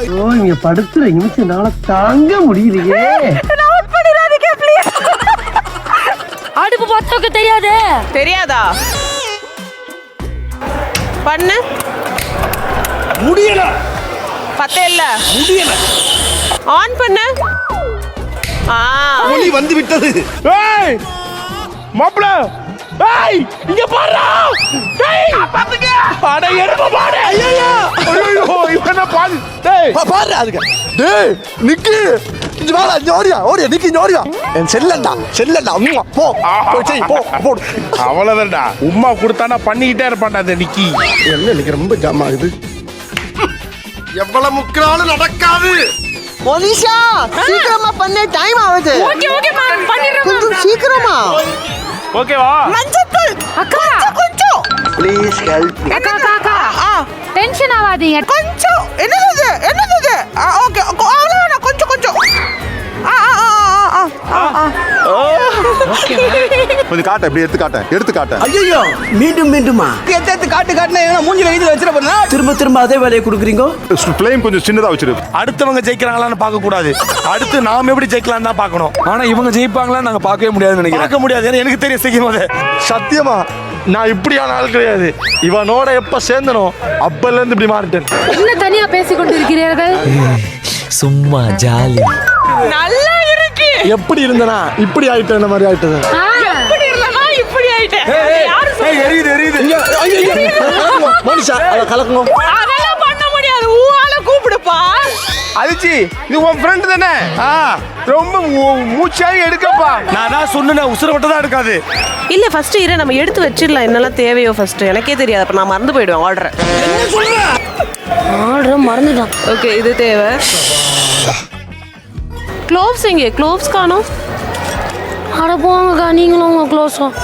ஓ நீங்க படுத்துற நிமிஷம்னால தாங்க முடியலையே. அடுப்பு பத்தோக்கு தெரியாது. தெரியாதா? பண்ணு. முடியல. பத்தே இல்ல. முடியல. ஆன் பண்ணு. ஒளி வந்து விட்டது. ஏய் மாப்ள, ஏய் இங்க பாருடா. டேய் பாத்துங்க. அட எருமை மாடு. ஐயோ ஐயோ இவன பாரு. டேய் பாரு அதுக்கு. டேய் நிக்கு. இங்க வாடா, இங்க ஓடியா நிக்கு, இங்க ஓடியா. என் செல்லண்டா அம்மா போ போய் போ போ. அவ்வளவுதான்டா. உம்மா கொடுத்தானா பண்ணிக்கிட்டே இருப்பான்டா அந்த நிக்கி. என்ன நிக்க ரொம்ப ஜாம் ஆகுது. எவ்வளவு முக்கினாலும் நடக்காது. மோனிஷா சீக்கிரமா பண்ணு, டைம் ஆகுது. ஓகே ஓகே மேம் பண்ணிடுறேன். கொஞ்சம் சீக்கிரமா. ஓகேவா? மஞ்சள் அக்கா கொஞ்சம் ப்ளீஸ் ஹெல்ப் மீ. அக்கா டென்ஷன் ஆகாதீங்க. கொஞ்சம். என்னது ஓகே அவ்வளவுதான். கொஞ்சம் கொஞ்சம் காட்ட, இப்படி எடுத்து காட்ட. ஐயோ மீண்டுமா எடுத்து காட்டுனா என்ன மூஞ்சில இதுல வச்சிர போறா? திரும்ப அதே வேலையை கொடுக்குறீங்க. ஃப்ளேம் கொஞ்சம் சின்னதா வச்சிரு. அடுத்தவங்க ஜெயிக்கிறாங்களான்னு பார்க்க கூடாது. அடுத்து நாம எப்படி ஜெயிக்கலாம் தான் பார்க்கணும். ஆனா இவங்க ஜெயிப்பாங்களா நாங்க பார்க்கவே முடியாதுன்னு நினைக்கிறேன். பார்க்க முடியாது. ஏன்னா எனக்கு தெரியும் செய்யும் போது. சத்தியமா நான் இப்படியான ஆள் கிடையாது. இவனோட எப்ப சேர்ந்தனோ அப்பல இருந்து இப்படி மாறிட்டேன். என்ன தனியா பேசிக் கொண்டிருக்கிறீர்கள்? சும்மா ஜாலி. நல்லா இருக்கு. எப்படி இருந்தனா இப்படி ஆயிட்டேன், இந்த மாதிரி ஆயிட்டது. எப்படி இருந்தனா இப்படி ஆயிட்டே. யாரு ஏய் எரியுது. மோனிஷா அத கலக்குங்க. அதெல்லாம் பண்ண முடியாது. ஊஆல கூப்பிடுப்பா. அதிச்சி இது உன் ஃப்ரெண்ட் தானே? ரொம்ப மூச்சாய் எடுக்கப்பா. நான் தான் சொன்னேன் உசுர மட்டும் தான் எடுக்காது. இல்ல ஃபர்ஸ்ட் இரு, நம்ம எடுத்து வச்சிடலாம். என்னெல்லாம் தேவையோ ஃபர்ஸ்ட். எனக்கே தெரியாது. அப்ப நான் மறந்து போயிடுவேன் ஆர்டர். ஆர்டர் மறந்துட்டான். ஓகே இது தேவை. க்ளோவ்ஸ் எங்க? க்ளோவ்ஸ் காணோம். அட போங்கக்கா, நீங்களும் உங்க க்ளோஸும்.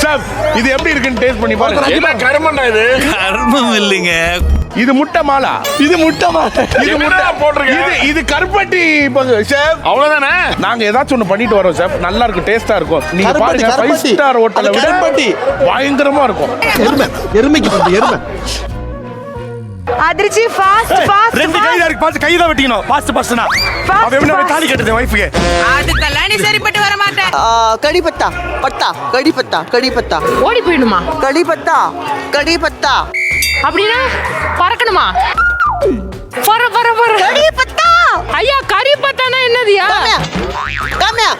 சார் இது எப்படி இருக்குன்னு டேஸ்ட் பண்ணி பாருங்க. என்ன கருமண்டா இது? கர்மம் இல்லைங்க, இது முட்டை மாலா. இது முட்டை போட்டுருக்கேன். இது கருப்பட்டி ஷெஃப். அவ்வளவுதானே. நாங்க ஏதாச்சும் ஒண்ணு பண்ணிட்டு வரோம் ஷெஃப். நல்லா இருக்கும், டேஸ்டா இருக்கும். நீங்க பாருங்க 5 ஸ்டார் ஹோட்டல்ல விட கருப்பட்டி பயங்கரமா இருக்கும். எருமைக்கு வந்து எருமை. அதிர்ச்சி ஃபாஸ்ட் ரெண்டு கையில இருக்கு. பாத்து கையில வெட்டிக்கணும். ஃபாஸ்ட்னா அவ என்ன தாலி கட்டுது வைஃப்க்கு. அதுக்கெல்லாம் நீ சரிப்பட்டு வர மாட்டேன். கடிபத்தா ஓடி போயிடுமா? கடிபத்தா அப்படின்னா பறக்கணுமா? கடிபத்தா. ஐயா கறி பத்தானா என்னதுயா? காமியா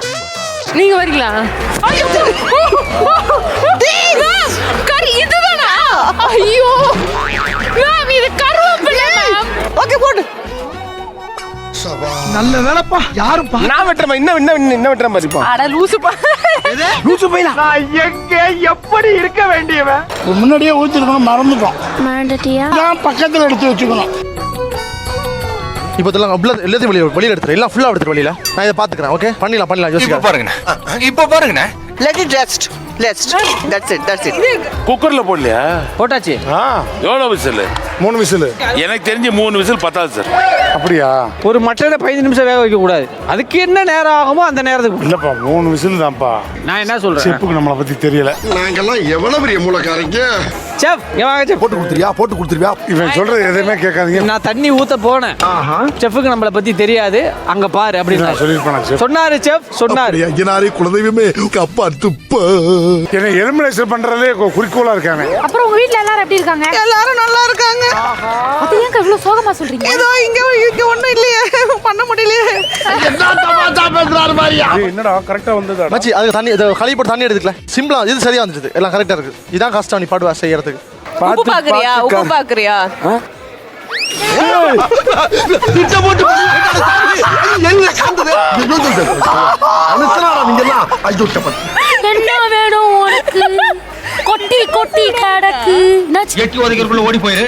நீங்க வரீங்களா? ஐயோ கறி இதுதானா? ஐயோ மேம் இது கருவேப்பிலை மேம். ஓகே போடு. நல்ல வேலைப்பா. யாருப்பா? நான் வெட்டறேன். இன்ன வெட்டறேன் பாருப்பா. அட லூசுப்பா. லூசு பையனா. நான் எங்க எப்படி இருக்க வேண்டியவன்? முன்னாடியே ஊத்திருக்கணும், மறந்துட்டோம். மறந்துட்டியா? நான் பக்கத்துல எடுத்து வச்சுக்கணும். இப்போ இதெல்லாம் எல்லாத்தையும் வெளியில எடுத்துரு. எல்லாம் ஃபுல்லா எடுத்துரு வெளியில. நான் இதை பாத்துக்கிறேன். ஓகே பண்ணிடலாம் யோசிக்க. இப்ப பாருங்கண்ணே. Let it rest. That's it. குக்கர்ல போடலையா? போட்டாச்சு. எவ்வளவு விசில்? 3 விசில். எனக்கு தெரிஞ்சு 3 விசில் பத்தாது சார். அப்படியா? ஒரு மட்டனை 15 நிமிஷம் வேக வைக்க கூடாது. அதுக்கு என்ன நேரம் ஆகுமோ அந்த நேரத்துக்கு. இல்லப்பா 3 விசில் தான்ப்பா. நான் என்ன சொல்றேன்? செப்புக்கு நம்மளை பத்தி தெரியல. நாங்கெல்லாம் எவ்வளவு பெரிய மூலக்காரங்க. செஃப் வாங்க செஃப். போட்டு கொடுத்துருவியா? இவன் சொல்றது எதுவுமே கேட்காதீங்க. நான் தண்ணி ஊத்த போனேன். செஃப்க்கு நம்மளை பத்தி தெரியாது, அங்க பாரு அப்படின்னு சொல்லிருப்பான். சொன்னாரு செஃப். சொன்னாரு ஐயனாரே குலதெய்வமே அப்பா துப்ப. என்ன எலிமினேஷன் பண்றதே குறிக்கோளா இருக்கானே. அப்புறம் உங்க வீட்ல எல்லாரும் எப்படி இருக்காங்க? எல்லாரும் நல்லா இருக்காங்க. அது ஏங்க இவ்வளவு சோகமா சொல்றீங்க? ஏதோ இங்க ஒண்ணும் இல்லையே, பண்ண முடியலையே. என்ன தமாஷா பேசுறாரு மாதிரியா? என்னடா கரெக்டா வந்ததா? மச்சி அது தண்ணி களி போட்டு தண்ணி எடுத்துக்கல. சிம்பிளா இது சரியா வந்துச்சு. எல்லாம் கரெக்டா இருக்கு. இதான் கஷ்டம் நீ பாடுவா செய்யறதுக்கு. உப்பு பாக்குறியா? திட்ட போட்டு என்ன காந்தது? அனுசனாடா நீங்கலாம். ஐயோ சப்பத். என்ன வேணும் உனக்கு? கொட்டி கிடக்கு. எட்டி ஒதுக்கிறதுக்குள்ள ஓடி போயிரு.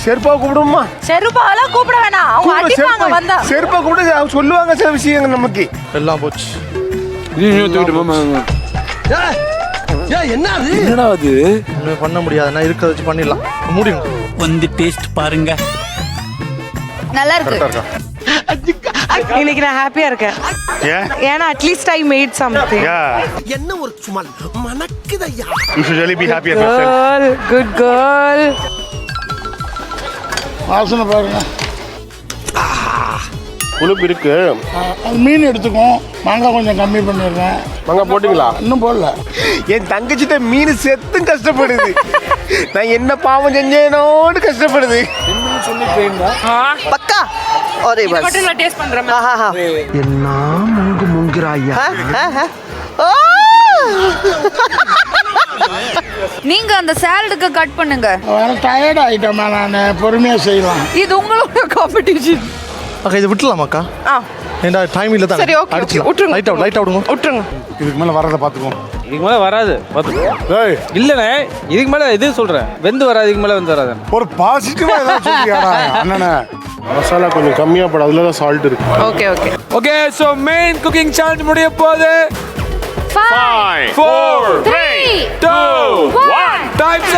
செருப்பா கூப்பிடுமா? செருப்பாலாம் கூப்பிட வேணாம். அவங்க அடிப்பாங்க வந்தா. செருப்பா கூப்பிடு. அவங்க சொல்லுவாங்க சில விஷயங்கள் நமக்கு. எல்லாம் போச்சு. என்ன அது? என்னடா அது? ஒண்ணுமே பண்ண முடியாது. நான் இருக்கிறத வச்சு பண்ணிடலாம். முடியும். வந்து டேஸ்ட் பாருங்க. நல்லா இருக்கு. இன்னைக்கு நான் ஹாப்பியா இருக்கேன். ஏன்னா அட்லீஸ்ட் ஐ மேட் சம்திங். என்ன ஒரு சும்மா மனக்குதையா. You should really be happy at yourself. Good girl. வாசனை பாருங்க. புளிப்பு இருக்கு. மீன் எடுத்துக்கும், மாங்காய் கொஞ்சம் கம்மி பண்ணிடுறேன். மாங்காய் போட்டிங்களா? இன்னும் போடல. என் தங்கச்சிட்ட மீன் செத்தும் கஷ்டப்படுது. நான் என்ன பாவம் செஞ்சேனோன்னு கஷ்டப்படுது. पक्का और बस மட்டும் நான் டேஸ்ட் பண்றேன். हाँ हाँ हाँ என்ன முங்குறாயா? நீங்க அந்த சாலடுக்கு கட் பண்ணுங்க. வேற டயர்ட் ஆயிட்டோமா, நான் பொறுமையாக செய்யலாம். இது உங்களோட காம்படிஷன். அக்கா இதை விட்டுலாமாக்கா? ஏண்டா டைம் இல்லை தான். சரி, ஓகே, ஓகே. விட்டுருங்க. லைட் அவுடுங்க. விட்டுருங்க. இதுக்கு மேலே வரதை பார்த்துக்குவோம். இதுக்கு மேலே வராது பார்த்துக்கோ. இல்லைண்ணே, இதுக்கு மேலே இது சொல்கிறேன், வெந்து வராது, இதுக்கு மேலே வெந்து வராது. ஒரு பாசிட்டிவாக ஏதாவது சொல்லியாடா அண்ணனை. மசாலா கொஞ்சம் கம்மியாக போட, அதில் தான் சால்ட் இருக்கு. Okay okay okay, so main cooking challenge முடிய போகுது. 5, 4, 3, 2, 1 டைம்ஸ்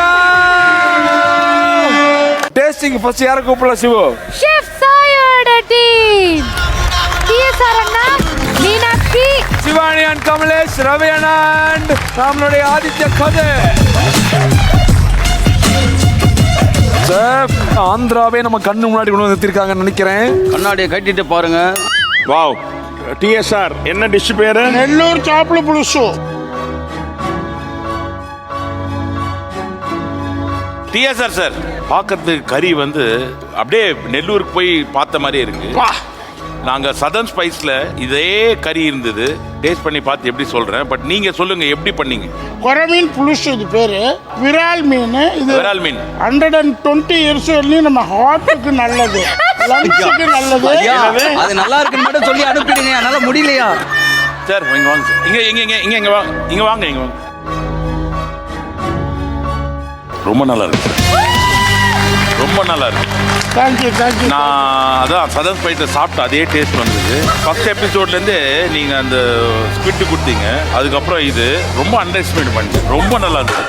டேஸ்டிங் ஃபர்ஸ்ட் யாரை கூப்பிடலாம் சிவோ? ஷெஃப் சாயோட டீம். TSR அண்ணா, மீனாட்சி, சிவானி அண்ட் கமலேஷ், ரவி அண்ட் நம்மளுடைய ஆதித்ய கதை. சார், ஆந்திராவே நம்ம கண்ணு முன்னாடி கொண்டு வந்து நிறுத்திருக்காங்கன்னு நினைக்கிறேன். கண்ணாடியை கட்டிட்டு பாருங்க. வாவ். டிஎஸ்ஆர் என்ன டிஷ் பேரு? நெல்லூர் சாப்பிட புதுசு. டிஎஸ்ஆர் சார், பார்க்கறதுக்கு கறி வந்து அப்படியே நெல்லூருக்கு போய் பார்த்த மாதிரியே இருக்கு. நாங்கள் சதர்ன் ஸ்பைஸில் இதே கறி இருந்தது, டேஸ்ட் பண்ணி பார்த்து எப்படி சொல்கிறேன். பட் நீங்கள் சொல்லுங்கள் எப்படி பண்ணீங்க? கொரமீன் புலுசு இது பேரு. விரால் மீன் இது. விரால் மீன் 120 years வரலையும் நம்ம ஹார்ட்டுக்கு நல்லது, லங்ஸுக்கு நல்லது. அது நல்லா இருக்குன்னு மட்டும் சொல்லி அனுப்பிடுங்க, என்னால் முடியலையா? சார் இங்கே வாங்க சார். இங்கே வாங்க, இங்கே வாங்க. ரொம்ப நல்லா இருக்கு, ரொம்ப நல்லா இருக்கு. தேங்க்யூ. நான் அதான் சதர்ன் ஸ்பைஸில் சாப்பிட்டு அதே டேஸ்ட் வந்தது. ஃபர்ஸ்ட் எபிசோட்லேருந்து நீங்கள் அந்த ஸ்குவிட் கொடுத்தீங்க, அதுக்கப்புறம் இது ரொம்ப அண்டர் எஸ்டிமேட் பண்ணிட்டு ரொம்ப நல்லா இருந்துச்சு.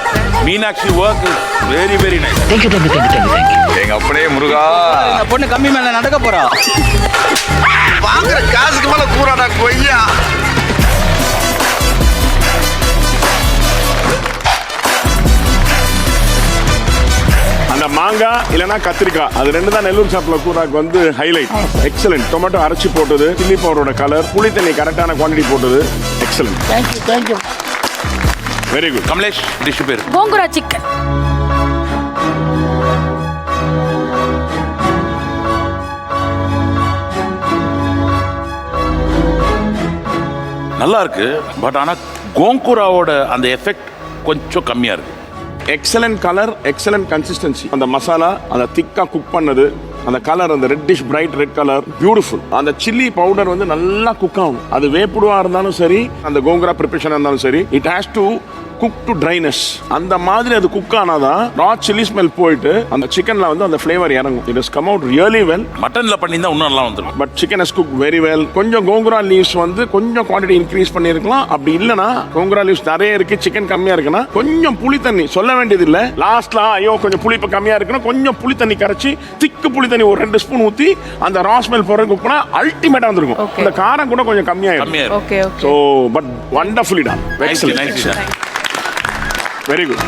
Meenakshi work is very very nice. எங்க அப்படியே முருகா, இந்த பொண்ணு கம்மி மேலே நடக்க போறா. வாங்குற காசுக்கு மேல கூறாடா கொய்யா. அந்த மாங்காய் இல்லைன்னா கத்திரிக்காய், அது ரெண்டு தான் நெல்லூர் சாப்பிட்ல கூறாக்கு வந்து ஹைலைட். எக்ஸலன்ட். டொமேட்டோ அரைச்சி போட்டது, சில்லி பவுடரோட கலர், புளி தண்ணி கரெக்டான குவான்டிட்டி போட்டது, excellent. Thank you. Very good. Kamlesh, dish பேர்? கோங்குரா சிக்கன். நல்லா இருக்கு, பட் ஆனால் கோங்குராவோட அந்த எஃபெக்ட் கொஞ்சம் கம்மியாக இருக்கு. Excellent colour, excellent consistency. அந்த மசாலா அந்த திக்கா குக் பண்ணது, அந்த கலர், அந்த reddish bright red colour, beautiful. அந்த சில்லி பவுடர் வந்து நல்லா குக் ஆகணும். அது வேப்புடுவா இருந்தாலும் சரி, அந்த கோங்குரா ப்ரிப்பரேஷன் இருந்தாலும் சரி, it has to cook to dryness. அந்த மாதிரி அது குக் ஆனாதான் ரா சில்லி ஸ்மெல் போயிட்டு அந்த சிக்கன்ல வந்து அந்த ஃப்ளேவர் இறங்கும். It is come out really well. மட்டன்ல பண்ணியிருந்தா இன்னும் நல்லா வந்துடும். But chicken is cook very well. கொஞ்சம் கோங்குரா லீவ்ஸ் வந்து கொஞ்சம் குவான்டிட்டி இன்க்ரீஸ் பண்ணிருக்கலாம். அப்படி இல்லைன்னா கோங்குரா லீவ்ஸ் நிறைய இருக்கு, சிக்கன் கம்மியா இருக்குன்னா கொஞ்சம் புளி தண்ணி சொல்ல வேண்டியது இல்லை. லாஸ்ட்ல ஐயோ கொஞ்சம் புளிப்பு கம்மியா இருக்குன்னா கொஞ்சம் புளி தண்ணி கரைச்சி, திக்கு புளி தண்ணி ஒரு 2 ஸ்பூன் ஊற்றி அந்த ரா ஸ்மெல் போற குக் பண்ணா அல்டிமேட்டா வந்துருக்கும். இந்த காரம் கூட கொஞ்சம் கம்மியாயிருக்கும். Okay. So but wonderfully done. Very good.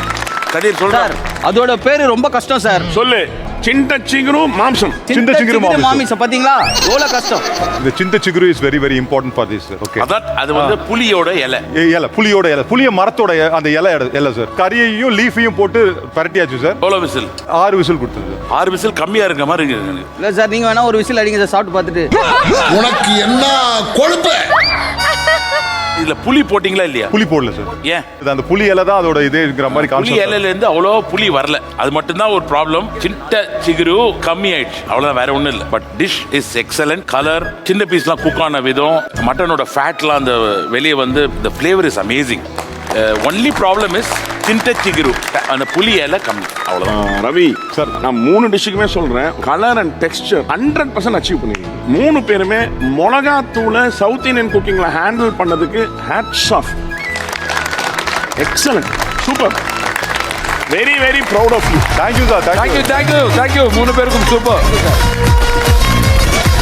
Kathir சொல்றார், அதோட பேரு ரொம்ப கஷ்டம் சார். சொல்லு. சின்ன சிகுரு மாம்சம். சின்ன சிகுரு மாமிசம். பாத்தீங்களா எவ்வளவு கஷ்டம். இந்த சின்ன சிகுரு is very very important for this. Okay, அது வந்து புளியோட இலை. புளியோட இலை, புளிய மரத்தோட அந்த இலை சார். கறியையும் லீஃபையும் போட்டு பரட்டியாச்சு சார். எவ்வளோ விசில்? 6 விசில் கொடுத்தது. 6 விசில் கம்மியா இருக்க மாதிரி இருக்கு. இல்ல சார், நீங்க வேணா ஒரு விசில் அடிங்க சார், சாப்பிட்டு பார்த்துட்டு. உனக்கு என்ன கொழுப்பு? இதுல புளி போட்டீங்களா இல்லையா? புளி போடல சார். ஏன்? அந்த புளி இலை தான் அதோட இதேங்கிற மாதிரி புளி இலையில இருந்து அவ்வளோ புளி வரல, அது மட்டும்தான் ஒரு ப்ராப்ளம். சின்ன சிகுரு கம்மி ஆயிடுச்சு, அவ்வளவுதான், வேற ஒண்ணும் இல்லை. But dish is excellent. Colour, சின்ன பீஸ்லாம் குக் ஆன விதம், மட்டனோட ஃபேட்லாம் அந்த வெளியே வந்து the flavor is amazing. Only problem is சின்ன சிகுரு, அந்த புளி இலை கம்மி, அவ்வளவுதான். ரவி சார், நான் 3 டிஷ்ஷுக்குமே சொல்றேன், கலர் அண்ட் டெக்ஸ்சர் 100% அச்சீவ் பண்ணிருக்கீங்க. 3 பேருமே மிளகா தூளை சவுத் இந்தியன் குக்கிங்ல ஹேண்டில் பண்ணதுக்கு hats off. Excellent, super, very very proud of you. Thank you sir. Thank you 3 பேருக்கும் சூப்பர்.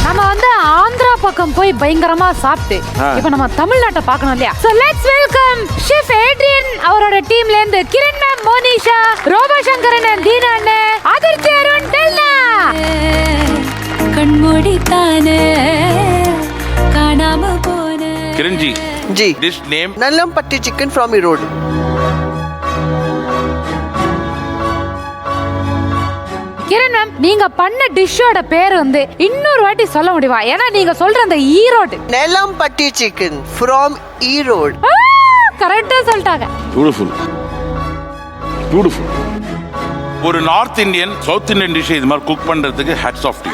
நம்ம வந்து ஆந்திரா பக்கம் போய் பயங்கரமா சாப்பிட்டு இப்போ நம்ம தமிழ்நாட்டை பார்க்கணும் இல்லையா? So let's welcome Chef Adrian அவரோட டீம்ல இருந்து கிரண் மேம், மோனிஷா, ரோபா சங்கரன், தீனா அண்ணன், அதிர்ச்சி அருண், டெல்னா. கண்மூடி தானே Kiranji ji dish name Nallampatti chicken from Erode Kiran ma'am நீங்க பண்ண டிஷ்ஷோட பேர் வந்து இன்னொரு வாட்டி சொல்ல முடியுமா? ஏன்னா நீங்க சொல்ற அந்த ஈரோடு नल्लमपट्टी चिकन फ्रॉम ईरोड கரெக்டா சொல்லிட்டாங்க. பியூட்டிஃபுல். ஒரு north Indian south Indian dish இது மாதிரி குக் பண்றதுக்கு ஹேட்ஸ் ஆஃப் டு.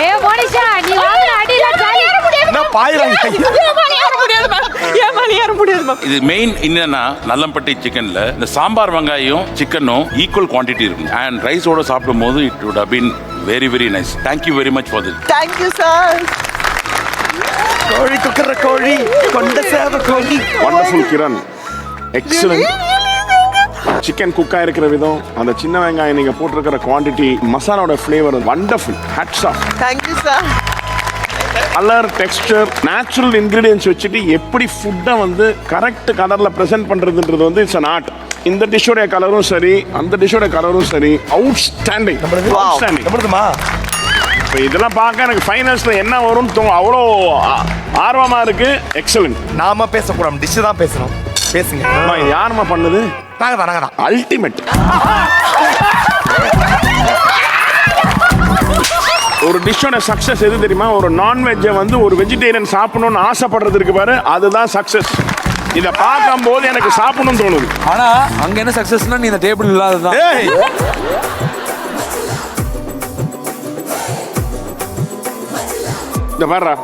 ஏ மோனிஷா நீ வாங்க அடியில ஜாலி நான் பாயிறாங்க இது மெயின் என்னன்னா நல்லம்பட்டி சிக்கன்ல இந்த சாம்பார் வெங்காயம் சிக்கனும் ஈக்குவல் குவான்டிட்டி இருக்கும் அண்ட் ரைஸோட சாப்பிடும் போது it would have been very very nice. Thank you very much for this. Thank you sir கோழி குக்கற கோழி கொண்ட சேவ கோழி. Wonderful Kiran, excellent. சிக்கன் குக்கா இருக்கிற விதம், அந்த சின்ன வெங்காயம் நீங்க போட்டிருக்கிற குவாண்டிட்டி, மசாலாவோட flavour wonderful. Hats off. Thank you sir colour, texture, natural ingredients வச்சுட்டு எப்படி ஃபுட்டை வந்து கரெக்ட் கலர்ல பிரசன்ட் பண்றதுன்றது வந்து இட்ஸ் an art. இந்த டிஷ்ஷோட கலரும் சரி, அந்த டிஷ்ஷோட கலரும் சரி, அவுட்ஸ்டாண்டிங். அவுட்ஸ்டாண்டிங். நம்மளுதுமா இப்போ இதெல்லாம் பார்க்க எனக்கு ஃபைனல்ஸ்ல என்ன வரும்னு அவ்வளோ ஆர்வமா இருக்கு. எக்ஸலன்ட். நாம பேசக்கூடாது, டிஷ் தான் பேசணும். பேசுங்க. இது யாருமா பண்ணது? நாங்க தான் அல்டிமேட். ஒரு டிஷ்ஷோட சக்சஸ் எது தெரியுமா? ஒரு நான்வெஜ்ஜை வந்து ஒரு வெஜிடேரியன் சாப்பிடணும்னு ஆசைப்படுறது இருக்கு பாரு, அதுதான் சக்சஸ். இதை பார்க்கும்போது எனக்கு சாப்பிடணும்னு தோணுது. ஆனா அங்க என்ன சக்சஸ்னா நீ இந்த டேபிள் இல்லாததான். ஏய் இந்த பாருடா.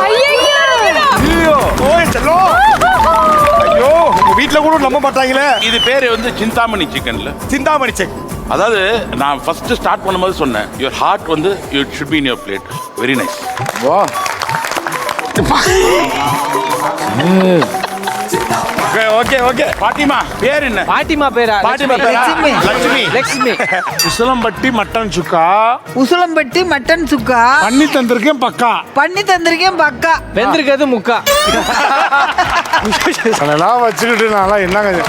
ஐயோ ஓய் செல்லோ. ஐயோ உங்க வீட்ல கூட நம்ப மாட்டாங்களே. இது பேரு வந்து சிந்தாமணி சிக்கன்ல. சிந்தாமணி செக். அதாவது நான் ஃபர்ஸ்ட் ஸ்டார்ட் பண்ணும்போது சொன்னேன் யுவர் ஹார்ட் வந்து you should be in your plate. Very nice. வா ஓகே ஓகே. பாட்டிமா பேர் என்ன? பாட்டிமா பேரா? பாட்டிமா பேரா? லட்சுமி. லட்சுமி. உசலம்பட்டி மட்டன் சுக்கா உசலம்பட்டி மட்டன் சுக்கா பண்ணி தந்திருக்கேன் பக்கா. பண்ணி தந்திருக்கேன் பக்கா வெந்திருக்கிறது முக்கா. அதெல்லாம் வச்சுக்கிட்டு நான் என்னங்க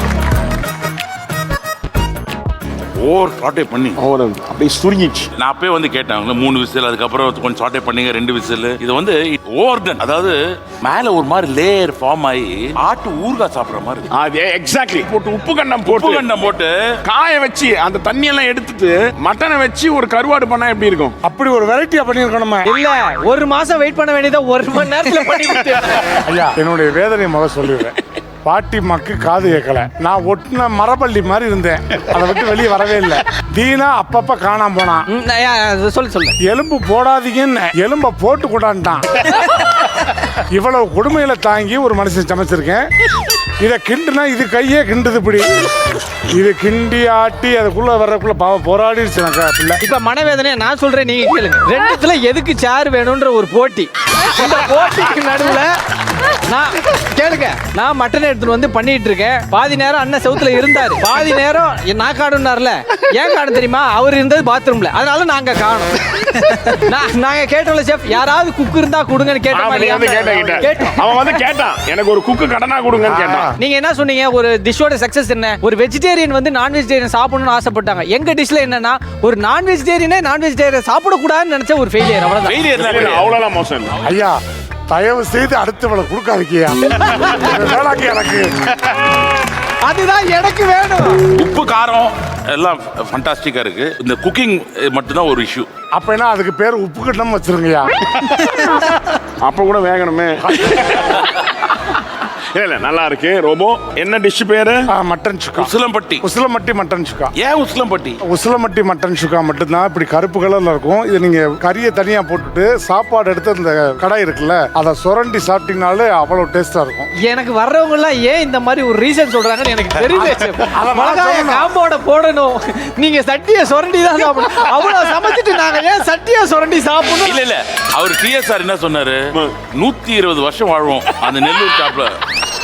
ஓவர் சாட்டே பண்ணி அப்படியே சுருங்கிச்சு. நான் அப்பயே வந்து கேட்டேன் 3 விசில், அதுக்கப்புறம் கொஞ்சம் சாட்டே பண்ணீங்க 2 விசில். இது வந்து ஓவர் டன். அதாவது மேல ஒரு மாதிரி லேயர் ஃபார்ம் ஆகி ஆட்டு ஊறுகாய் சாப்பிடுற மாதிரி. அது எக்ஸாக்ட்லி. போட்டு உப்பு கண்டம் போட்டு காய வச்சு அந்த தண்ணி எல்லாம் எடுத்துட்டு மட்டனை வச்சு ஒரு கருவாடு பண்ணா எப்படி இருக்கும்? அப்படி ஒரு வெரைட்டியா பண்ணிருக்கணுமே. இல்ல 1 மாசம் வெயிட் பண்ண வேண்டியதா 1 மணி நேரத்துல பண்ணி கொடுத்தேன். ஐயா என்னுடைய வேதனையை முதல்ல சொல்லிடுறேன். பாட்டிமாக்கு காது கேட்கல. நான் ஒட்டின மரப்பள்ளி மாதிரி இருந்தேன். அதை விட்டு வெளியே வரவே இல்லை. தீனா அப்பப்ப காணாம போனான். சொல்லு. எலும்பு போடாதீங்கன்னு எலும்ப போட்டு கொண்டான்ட்டான். இவ்வளவு கொடுமையில தாங்கி ஒரு மனுஷன் சமைச்சிருக்கேன். இதை கிண்டுனா இது கையே கிண்டுது. இப்படி இது கிண்டி ஆட்டி அதுக்குள்ள வர்றதுக்குள்ள பாவம் போராடிடுச்சு எனக்கு பிள்ளை. இப்ப மனவேதனையை நான் சொல்றேன், நீங்க கேளுங்க. ரெண்டுத்துல எதுக்கு சேர் வேணும்ன்ற ஒரு போட்டி. இந்த போட்டிக்கு நடுவுல நான் கேளுங்க, நான் மட்டன் எடுத்துட்டு வந்து பண்ணிட்டு இருக்கேன். பாதி நேரம் அண்ணன் செவுத்துல இருந்தாரு, பாதி நேரம் நான் காணும்னார்ல. ஏன் காணும் தெரியுமா? அவர் இருந்தது பாத்ரூம்ல, அதனால நாங்க காணும். நாங்க கேட்டோம்ல செஃப், யாராவது குக் இருந்தா கொடுங்கன்னு கேட்டோம். அவன் வந்து கேட்டான், எனக்கு ஒரு குக்கு கடனா கொடுங்கன்னு கேட்டான். நீங்க என்ன சொன்னீங்க? ஒரு டிஷ்ஷோட சக்சஸ் என்ன? ஒரு வெஜிடேரியன் வந்து நான் வெஜிடேரியன் சாப்பிடணும்னு ஆசைப்பட்டாங்க. எங்க டிஷ்ல என்னன்னா ஒரு நான் வெஜிடேரியனே நான் வெஜிடேரியன் சாப்பிடக்கூடாதுன்னு நினைச்ச ஒரு ஃபெயிலியர். அவ்வளவுதான் மோசம். ஐயா தயவு செய்து அடுத்தவளை கொடுக்காதீங்க. எனக்கு அதுதான் எனக்கு வேணும். உப்பு காரம் எல்லாம் ஃபண்டாஸ்டிக்கா இருக்கு. இந்த குக்கிங் மட்டும்தான் ஒரு இஷ்யூ. அப்ப என்ன அதுக்கு பேர் உப்பு கட்டம் வச்சிருங்கய்யா. அப்ப கூட வேகணுமே. இல்ல நல்லா இருக்கு. ரோபோ என்ன டிஷ் பேரு? மட்டன் சுக்கா. உசிலம்பட்டி. உசிலம்பட்டி மட்டன் சுக்கா. ஏன் உசிலம்பட்டி? உசிலம்பட்டி மட்டன் சுக்கா மட்டும்தான் இப்படி கருப்பு கலர்ல இருக்கும். இது நீங்க கறியை தனியா போட்டுட்டு சாப்பாடு எடுத்து அந்த கடாய் இருக்குல்ல அதை சுரண்டி சாப்பிட்டீங்கனாலே அவ்வளவு டேஸ்டா இருக்கும். எனக்கு வர்றவங்க எல்லாம் ஏன் இந்த மாதிரி ஒரு ரீசன் சொல்றாங்கன்னு எனக்கு தெரியல. காம்போட போடணும், நீங்க சட்டியை சுரண்டி தான் சாப்பிடணும். அவ்வளவு சமைச்சிட்டு நாங்க ஏன் சட்டியை சுரண்டி சாப்பிடணும்? இல்ல அவர் டிஎஸ்ஆர் என்ன சொன்னாரு? 120 வருஷம் வாழ்வோம் அந்த நெல்லூர் டாப்ல.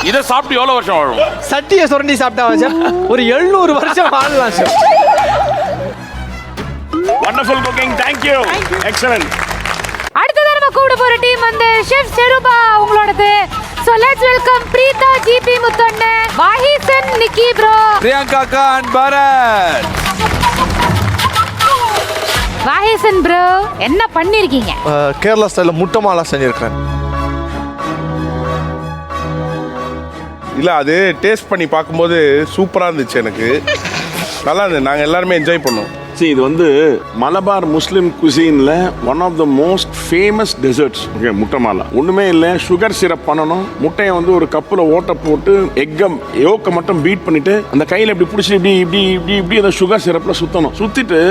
இதை சாப்பிட்டு எவ்வளவு வருஷம் வாழும்? சட்டியை சுரண்டி சாப்பிட்டா ஒரு 700 வருஷம் வாழலாம் sir. Wonderful cooking. Thank you. Excellent. அடுத்ததா நம்ம கூட போற டீம் வந்து ஷெஃப் செருபா உங்களோடது. So let's welcome Preeta, GP Muthanne, Mahisen, Nikki bro, Priyanka Khan, Bharat. வாஹேசன் ப்ரோ என்ன பண்ணிருக்கீங்க? கேரளா ஸ்டைலில் முட்டை மாலா செஞ்சுருக்கேன். இல்லை அது டேஸ்ட் பண்ணி பார்க்கும்போது சூப்பராக இருந்துச்சு. எனக்கு நல்லா இருந்தது. நாங்கள் எல்லாருமே என்ஜாய் பண்ணோம். See, இது வந்து மலபார் முஸ்லிம் குசீனில் one of the most famous desserts. Okay, முட்டை மாலா ஒன்றுமே இல்லை, சுகர் சிரப் பண்ணணும். முட்டையை வந்து ஒரு கப்பில் ஓட்டை போட்டு யோக்கை மட்டும் பீட் பண்ணிட்டு அந்த கையில் இப்படி பிடிச்சி இப்படி இப்படி இப்படி இப்படி அந்த சுகர் சிரப்பில் சுற்றணும். சுற்றிட்டு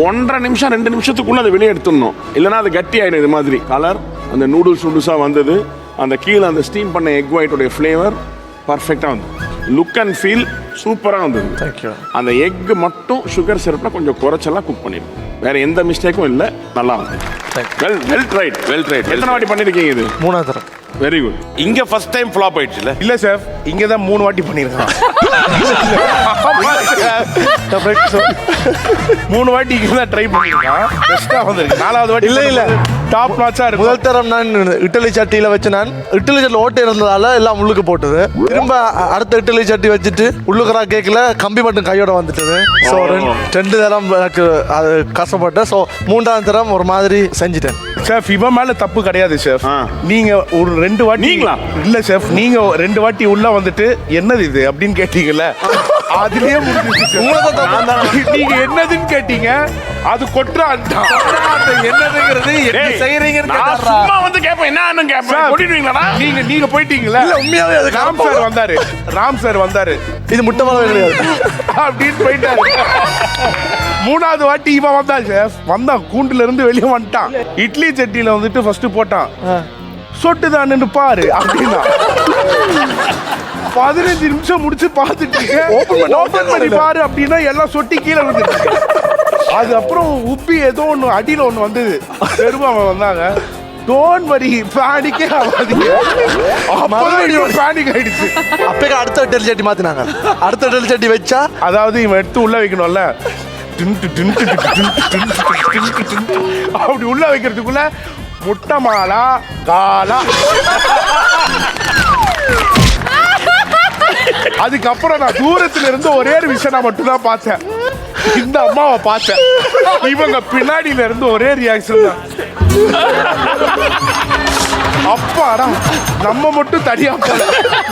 1.5 நிமிஷம் 2 நிமிஷத்துக்குள்ளே அதை வெளியே எடுத்துடணும். இல்லைனா அது கட்டி ஆகிடும். இது மாதிரி கலர் அந்த நூடுல்ஸாக வந்தது. அந்த கீழே அந்த ஸ்டீம் பண்ண எக் ஒயிட்டோடைய ஃப்ளேவர் பர்ஃபெக்டாக வந்து லுக் அண்ட் ஃபீல் சூப்பராக வந்தது. தேங்க்யூ. அந்த எக் மட்டும் சுகர் சிரப்பில் கொஞ்சம் குறைச்செல்லாம் குக் பண்ணிடும். வேற எந்த மிஸ்டேக்கும் இல்லை, நல்லா வந்து வெல் ட்ரைட். எத்தனை வாட்டி பண்ணியிருக்கீங்க இது? 3ஆவது தரம். Very good. இங்க ஃபர்ஸ்ட் டைம் ஃப்ளாப் ஆயிடுச்சுல? இல்லை சார், இங்கே தான் 3 வாட்டி பண்ணியிருக்கான். 3 வாட்டி இங்கே தான் ட்ரை பண்ணியிருக்கான். பெஸ்ட்டாக வந்திருக்கு. 4வது வாட்டி இல்லை டாப் நாட்சாக இருக்கு. முதல் தரம் நான் இட்லி சட்டியில் வச்சு இட்லி சட்டியில் ஓட்டை இருந்ததால எல்லாம் உள்ளுக்கு போட்டது. திரும்ப அடுத்த இட்லி சட்டி வச்சுட்டு உள்ளுக்குறா கேட்கல, கம்பி மட்டும் கையோட வந்துட்டது. ஸோ 2 தரம் எனக்கு அது கஷ்டப்பட்டேன். ஸோ 3ஆவது தரம் ஒரு மாதிரி செஞ்சுட்டேன். ஷெஃப் இவன் மேல தப்பு கிடையாது ஷெஃப். நீங்க ஒரு 2 வாட்டி நீங்களா? இல்ல ஷெஃப், நீங்க 2 வாட்டி உள்ள வந்துட்டு என்னது இது அப்படின்னு கேட்டீங்கல்ல, அதுலயே முடிஞ்சிச்சு. நீங்க என்னதுன்னு கேட்டீங்க, அது கொட்டுறான்டா. என்னதுங்கிறது என்ன செய்யறீங்கன்னு சும்மா வந்து கேட்பேன், என்ன கேட்பேன், கொட்டிடுவீங்களா? நீங்க போயிட்டீங்கல்ல. உண்மையாவே அது ராம் சார் வந்தாரு இது முட்டை மாலா கிடையாது அப்படின்னு போயிட்டாரு. 3வது வாட்டி இவன் வந்தான் ஷெஃப். வந்தான், கூண்டுல இருந்து வெளியே வந்துட்டான். இட்லி சட்டியில வந்துட்டு ஃபர்ஸ்ட் போட்டான். சொட்டுதான்னு பாரு அப்படின்னா 15 நிமிஷம் முடிச்சு பார்த்துட்டு ஓபன் பண்ணி பாரு அப்படின்னா எல்லாம் சொட்டி கீழே விழுந்துருக்கு. அது அப்புறம் உப்பி ஏதோ ஒன்று அடியில் ஒன்று வந்தது. பெருமா வந்தாங்க. டோன்ட் வரி, பேனிக்கே ஆகாதீங்க. மறுபடியும் பேனிக் ஆயிடுச்சு. அப்போ அடுத்த இட்லி சட்டி மாத்தினாங்க. அடுத்த இட்லி சட்டி வச்சா, அதாவது இவன் எடுத்து உள்ள வைக்கணும்ல, அப்படி உள்ள வைக்கிறதுக்குள்ள முட்டை மாலா காலா. அதுக்கப்புறம் நான் தூரத்துல இருந்து ஒரே ஒரு விஷயம் நான் மட்டும் தான் பார்த்தேன். இந்த அம்மாவை பார்த்தேன். இவங்க பின்னாடியில இருந்து ஒரே ரியாக்ஷன் தான். அப்பாடா, நம்ம மட்டும் தனியா போல,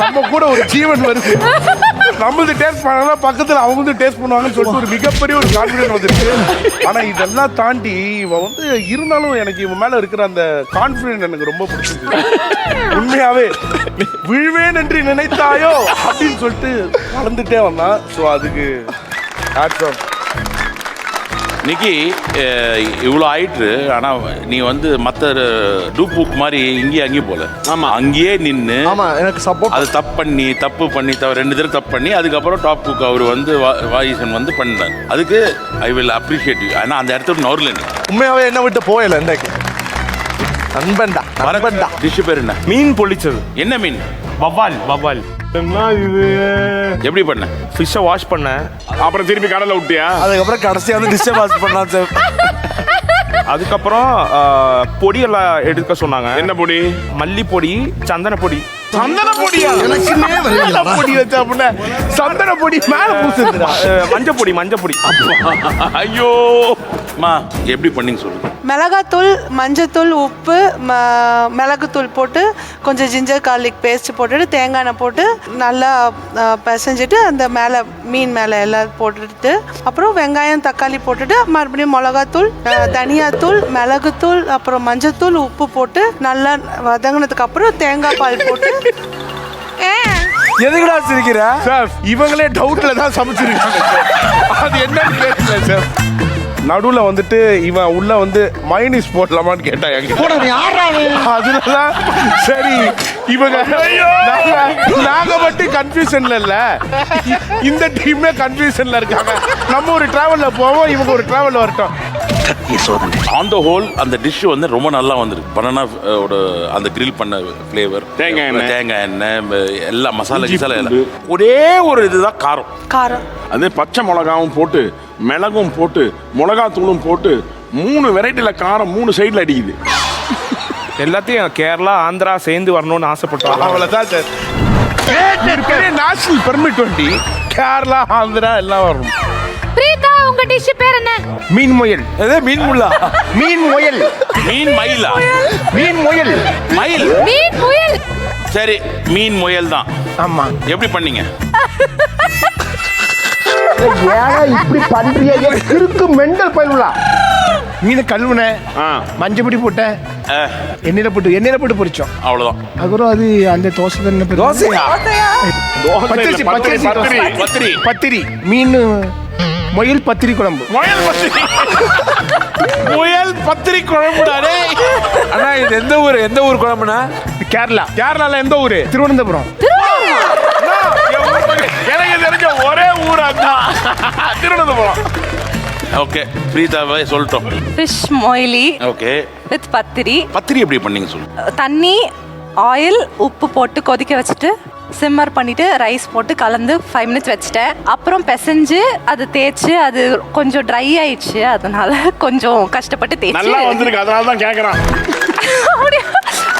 நம்ம கூட ஒரு ஜீவன் வருது. நம்மளது டேஸ்ட் பண்ணா பக்கத்துல அவங்க டேஸ்ட் பண்ணுவாங்கன்னு சொல்லிட்டு ஒரு மிகப்பெரிய ஒரு கான்ஃபிடன்ஸ் வந்துருக்கு. ஆனா இதெல்லாம் தாண்டி இவன் வந்து இருந்தாலும் எனக்கு இவன் மேல இருக்கிற அந்த கான்ஃபிடன்ஸ் எனக்கு ரொம்ப பிடிச்சிருக்கு. உண்மையாவே விழுவேன் என்று நினைத்தாயோ அப்படின்னு சொல்லிட்டு வளர்ந்துட்டே வந்தான். ஸோ அதுக்கு நிக்கி இவ்வளோ ஆயிட்டு. ஆனால் நீ வந்து மற்ற டூப்புக் மாதிரி இங்கேயும் அங்கேயும் போல. ஆமாம், அங்கேயே நின்று எனக்கு சப்போர்ட் அது தப்பு பண்ணி 2 தடவை தப்பு பண்ணி அதுக்கப்புறம் டாப் குக் அவர் வந்து வாயிசன் வந்து பண்ணார். அதுக்கு ஐ வில் அப்ரிஷியேட் யூ. ஆனால் அந்த இடத்துல நோரில் உண்மையாவே என்ன விட்டு போயல. இன்றைக்கு நண்பன்டா. டிஷ் பேர் என்ன? மீன் பொழிச்சது. என்ன மீன்? வவ்வால். இது எப்படி பண்ண? ஃபிஷ்ஷை வாஷ் பண்ணேன். அப்புறம் திருப்பி கடலை விட்டியா? அதுக்கப்புறம் கடைசியாக வந்து டிஷ்ஷை வாஷ் பண்ணலாம் சார். அதுக்கப்புறம் பொடியெல்லாம் எடுக்க சொன்னாங்க. என்ன பொடி? மல்லிப்பொடி, சந்தன பொடி. சந்தன பொடியா? பொடி வச்சா அப்படின்னா சந்தன பொடி மேல பூசுதுடா. மஞ்சப்பொடி. ஐயோ மா, எப்படி பண்ணிங்க சொல்லுங்க. மிளகாத்தூள், மஞ்சத்தூள், உப்பு, மிளகுத்தூள் போட்டு கொஞ்சம் ஜிஞ்சர் கார்லிக் பேஸ்ட் போட்டுட்டு தேங்காய் எண்ணெய் போட்டு நல்லா பிசைஞ்சிட்டு அந்த மேலே மீன் மேலே எல்லாம் போட்டுட்டு அப்புறம் வெங்காயம் தக்காளி போட்டுட்டு மறுபடியும் மிளகாத்தூள், தனியாத்தூள், மிளகுத்தூள், அப்புறம் மஞ்சத்தூள், உப்பு போட்டு நல்லா வதங்கினதுக்கு அப்புறம் தேங்காய் பால் போட்டு. எதுக்குடா சிரிக்கிற சார்? இவங்களே டவுட்ல தான் சமைச்சிருக்காங்க. அது என்னன்னு கேட்கல சார். நடுவில் வந்துட்டு இவன் உள்ள வந்து மைனஸ் போடலாமான்னு கேட்டான். அதுலதான் சரி இவங்க நாங்க மட்டும் கன்ஃபியூஷன்ல இல்ல, இந்த டீமே கன்ஃபியூஷன்ல இருக்காங்க. நம்ம ஒரு டிராவல்ல போவோம், இவங்க ஒரு டிராவல்ல வரட்டும். ஆன் த ஹோல் அந்த டிஷ் வந்து ரொம்ப நல்லா வந்திருக்கு. பனானா அந்த கிரில் பண்ண ஃப்ளேவர், தேங்காய் எண்ணெய், எல்லா மசாலா எல்லாம். ஒரே ஒரு இதுதான் காரம். அது பச்சை மிளகாவும் போட்டு மிளகும் போட்டு மிளகாத்தூளும் போட்டு 3 வெரைட்டியில் காரம் 3 சைடில் அடிக்குது. எல்லாத்தையும் கேரளா ஆந்திரா சேர்ந்து வரணும்னு ஆசைப்பட்டோம். அவ்வளோதான் சார். நேஷனல் பெர்மிட் வண்டி கேரளா ஆந்திரா எல்லாம் வரும். பிரீதா, உங்க டிஷ் பேர் என்ன? மீன் முயல். மீன் முள்ளா? மீன் முயல். மீன் மயிலா? மீன் முயல். மயில். மீன் முயல். சரி, மீன் முயல் தான். ஆமா. எப்படி பண்ணீங்க? ஏன் இப்படி பண்றிய? கிறுக்கு மெண்டல் பயிலுலா. மீனை கழுவுன, மஞ்சப்பொடி போட்ட, எண்ணெயில போட்டு பொரிச்சோம். அவ்வளவுதான். அப்புறம் அது அந்த தோசை தானே. தோசையா? பத்திரி. மீன் முயல் பத்திரி குழம்பு. முயல் பத்திரி குழம்புடாடே. அண்ணா இது எந்த ஊர் குழம்புனா? கேரளா. கேரளால எந்த ஊரு? திருவனந்தபுரம். எனக்கு தெரிஞ்ச ஒரே ஊர் அதான், திருவனந்தபுரம். ஓகே, பிரீதாவை சொல்லிட்டோம். ஃபிஷ் மொய்லி ஓகே, வித் பத்திரி. பத்திரி எப்படி பண்ணீங்க சொல்லு. தண்ணி, ஆயில், உப்பு போட்டு கொதிக்க வச்சுட்டு சிம்மர் பண்ணிட்டு ரைஸ் போட்டு கலந்து 5 minutes வச்சுட்டேன். அப்புறம் பிசைஞ்சு அது தேய்ச்சி அது கொஞ்சம் ட்ரை ஆயிடுச்சு, அதனால கொஞ்சம் கஷ்டப்பட்டு தேய்ச்சி நல்லா வந்திருக்கு, அதனால தான் கேட்குறான்.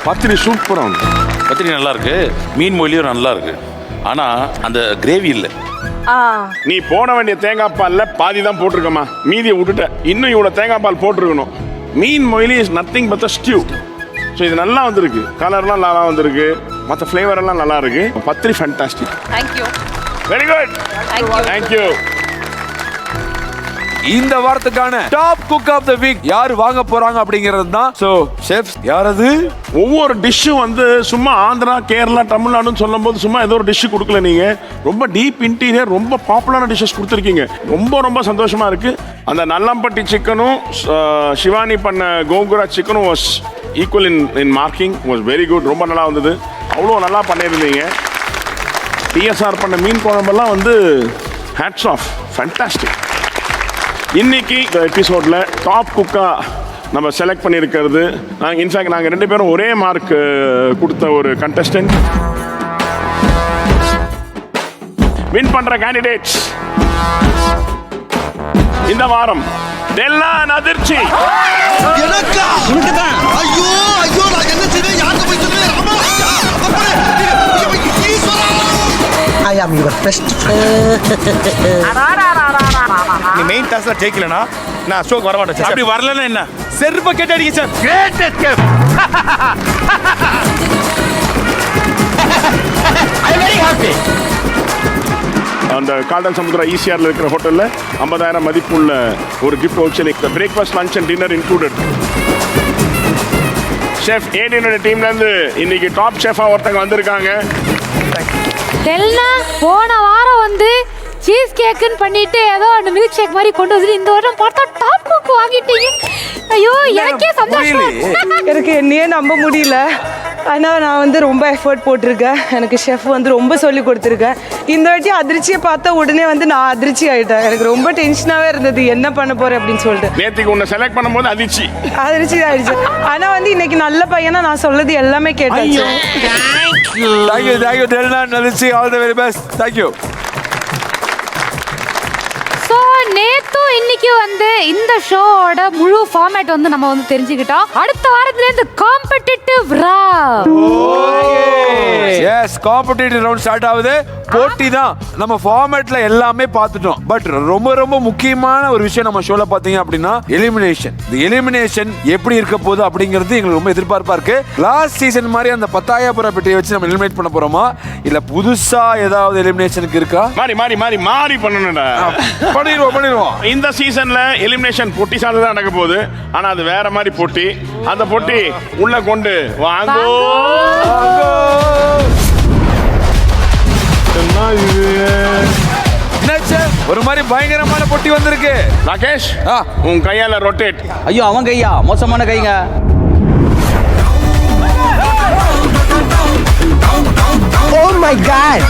பத்திரி சூப்பரா வந்து. பத்திரி நல்லா இருக்கு, மீன் மொழியும் நல்லா இருக்கு. ஆனா அந்த கிரேவி இல்லை. நீ போட வேண்டிய தேங்காய் பால்ல பாதி தான் போட்டிருக்கமா, மீதியை விட்டுட்ட. இன்னும் இவ்வளவு தேங்காய் பால் போட்டிருக்கணும். மீன் moilee is nothing but stew. So இது நல்லா வந்திருக்கு, கலர்லாம் நல்லா வந்திருக்கு, மற்ற ஃப்ளேவர் எல்லாம் நல்லா இருக்கு. Pathiri fantastic. Thank you. Very good. Thank you. இந்த வாரத்துக்கான top cook of the week யார் வாங்க போறாங்க அப்படிங்கிறது தான். சோ செஃப்ஸ் யார் அது? ஒவ்வொரு டிஷ்ஷும் வந்து சும்மா ஆந்திரா, கேரளா, தமிழ்நாடுன்னு சொல்லும்போது சும்மா ஏதோ ஒரு டிஷ்ஷு கொடுக்கல. நீங்க ரொம்ப டீப் இன்டீரியர், ரொம்ப பாப்புலரான டிஷ்ஷஸ் கொடுத்துருக்கீங்க. ரொம்ப சந்தோஷமா இருக்கு. அந்த நல்லம்பட்டி சிக்கனும் சிவானி பண்ண கோங்குரா சிக்கனும் was equal in marking, was very good. ரொம்ப நல்லா வந்தது, அவ்வளோ நல்லா பண்ணியிருந்தீங்க. டிஎஸ்ஆர் பண்ண மீன் குழம்பெல்லாம் வந்து ஹேட்ஸ் ஆஃப், ஃபேண்டாஸ்டிக். இன்னைக்கு இந்த எபிசோட்ல டாப் குக்கா நம்ம செலக்ட் பண்ணியிருக்கிறது, இன்ஃபேக்ட் நாங்கள் 2 பேரும் ஒரே மார்க் கொடுத்த ஒரு கண்டஸ்டன்ட். வின் பண்ற கேண்டிடேட்ஸ் இந்த வாரம் டெல்லான் அதிர்ச்சி. I am your best நீ மெயின் டாஸ்க்ல ஜெயிக்கலனா நான் ஷோக்கு வர மாட்டேன். அப்படி வரலன்னா என்ன? செருப்ப கேட்டு அடிங்க sir. Great escape. I very happy. அந்த கால்டன் சமுத்திரா ஈசிஆர்ல இருக்கிற ஹோட்டல்ல 50,000 மதிப்புள்ள ஒரு gift voucher, breakfast, lunch and dinner included. Chef ஏடியனோட டீம்ல இருந்து இன்னைக்கு டாப் ஷெஃபா ஒருத்தங்க வந்திருக்காங்க. டெல்னா போன வாரம் வந்து சீஸ் கேக்குன்னு பண்ணிட்டு ஏதோ அந்த மில்க் ஷேக் மாதிரி கொண்டு வந்து இந்த வாரம் பார்த்தா டாப் குக் வாங்கிட்டீங்க. ஐயோ எனக்கே சந்தோஷம். எனக்கு என்னையே நம்ப முடியல. ஆனால் நான் வந்து ரொம்ப எஃபர்ட் போட்டிருக்கேன். எனக்கு ஷெஃப் வந்து ரொம்ப சொல்லி கொடுத்துருக்கேன். இந்த வாட்டி அதிர்ச்சியை பார்த்த உடனே வந்து நான் அதிர்ச்சி ஆகிட்டேன். எனக்கு ரொம்ப டென்ஷனாகவே இருந்தது, என்ன பண்ண போகிறேன் அப்படின்னு சொல்லிட்டு. நேற்றுக்கு உன்னை செலக்ட் பண்ணும்போது அதிர்ச்சி ஆயிடுச்சு. ஆனால் வந்து இன்னைக்கு நல்ல பையனா நான் சொல்லது எல்லாமே கேட்டாச்சு. தேங்க்யூ டெல்னான் அதிர்ச்சி. All the very best. Thank you. நேத்தும் இன்னைக்கு வந்து இந்த ஷோவோட முழு ஃபார்மேட் வந்து நம்ம வந்து தெரிஞ்சுக்கிட்டோம். அடுத்த வாரத்துல இருந்து competitive round. Yes, competitive round start ஆகுது. போட்டி தான். நம்ம ஃபார்மேட்ல எல்லாமே பார்த்துட்டோம். பட் ரொம்ப முக்கியமான ஒரு விஷயம் நம்ம ஷோல பாத்தீங்க அப்படின்னா எலிமினேஷன். இந்த எலிமினேஷன் எப்படி இருக்க போகுது அப்படிங்கிறது எங்களுக்கு ரொம்ப எதிர்பார்ப்பா இருக்கு. லாஸ்ட் சீசன் மாதிரி அந்த 10,000 பெட்டியை வச்சு நம்ம எலிமினேட் பண்ண போறோமா, இல்ல புதுசா ஏதாவது எலிமினேஷனுக்கு இருக்கா? மாறி பண்ணணும்டா. பண்ணிடுவோம். இந்த சீசன்ல எலிமினேஷன் போட்டி சார்ந்து தான் நடக்க போகுது. ஆனா அது வேற மாதிரி போட்டி. அந்த போட்டி உள்ள கொண்டு வாங்கோ. ஒரு மாதிரி பயங்கரமான போட்டி வந்திருக்கு. ராகேஷ், உன் கையால ரொட்டேட். ஐயோ, அவன் கையா மோசமான கைங்க. Oh my god.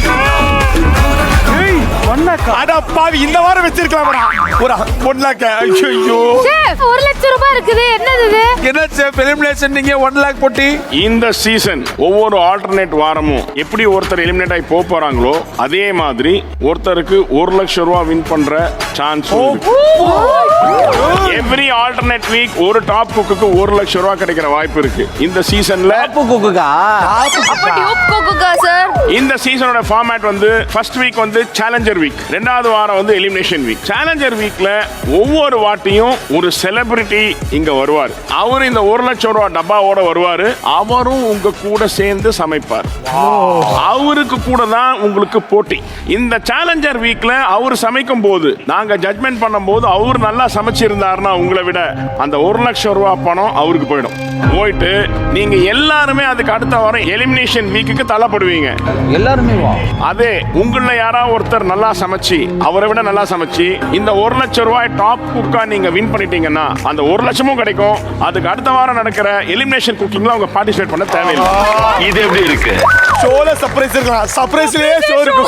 இந்த வாரம் வச்சிருக்கலாம்டா ஒரு 1 lakh. ஐயோ ஷெஃப் 1 லட்சம் ரூபாய் இருக்குது. என்னது இது? என்ன ஷெஃப் எலிமினேஷன் நீங்க 1 lakh போட்டி? இந்த சீசன் ஒவ்வொரு ஆல்டர்னேட் வாரமும் எப்படி ஒருத்தர் எலிமினேட் ஆகி போறாங்களோ அதே மாதிரி ஒருத்தருக்கு 1 லட்சம் ரூபாய் வின் பண்ற சான்ஸ். எவ்ரி ஆல்டர்னேட் வீக் ஒரு டாப் குக்குக்கு 1 லட்சம் ரூபாய் கிடைக்கிற வாய்ப்பு இருக்கு இந்த சீசன்ல. இந்த சீசனோட ஃபார்மேட் வந்து ஃபர்ஸ்ட் வீக் வந்து சேலஞ்ச் சேலஞ்சர் வீக், 2வது வாரம் வந்து எலிமினேஷன் வீக். சேலஞ்சர் வீக்ல ஒவ்வொரு வாட்டியும் ஒரு செலிபிரிட்டி இங்க வருவார். அவர் இந்த 1 லட்சம் ரூபாய் டப்பாவோட வருவாரு. அவரும் உங்க கூட சேர்ந்து சமைப்பார். அவருக்கு கூட தான் உங்களுக்கு போட்டி. இந்த சேலஞ்சர் வீக்ல அவர் சமைக்கும் போது நாங்க ஜட்மெண்ட் பண்ணும்போது அவர் நல்லா சமைச்சிருந்தாருன்னா உங்களை விட அந்த 1 லட்சம் ரூபாய் பணம் அவருக்கு போயிட்டு நீங்க எல்லாருமே அதுக்கு அடுத்த வாரம் எலிமினேஷன் வீக்குக்கு தள்ளப்படுவீங்க. எல்லாருமே வா. அதே உங்கள யாராவது ஒருத்தர் நல்லா சமைச்சு அவரை விட நல்லா சமைச்சு இந்த 1 லட்சம் ரூபாய் டாப் குக்கா நீங்க வின் பண்ணிட்டீங்கன்னா அந்த 1 லட்சமும் கிடைக்கும். அதுக்கு அடுத்த வாரம் நடக்கிற எலிமினேஷன் குக்கிங்ல அவங்க பார்ட்டிசிபேட் பண்ண தேவையில்லை. இது எப்படி இருக்கு? ஷோல சர்ப்ரைஸ் இருக்கலாம். சர்ப்ரைஸ்லயே ஷோ இருக்கு.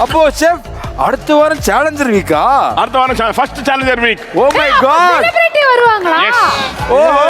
அப்போ செஃப் அடுத்த வாரம் சேலஞ்சர் வீக்கா? அடுத்த வாரம் first challenger week. Oh my god. Celebrity வருவாங்களா? Yes. ஓஹோ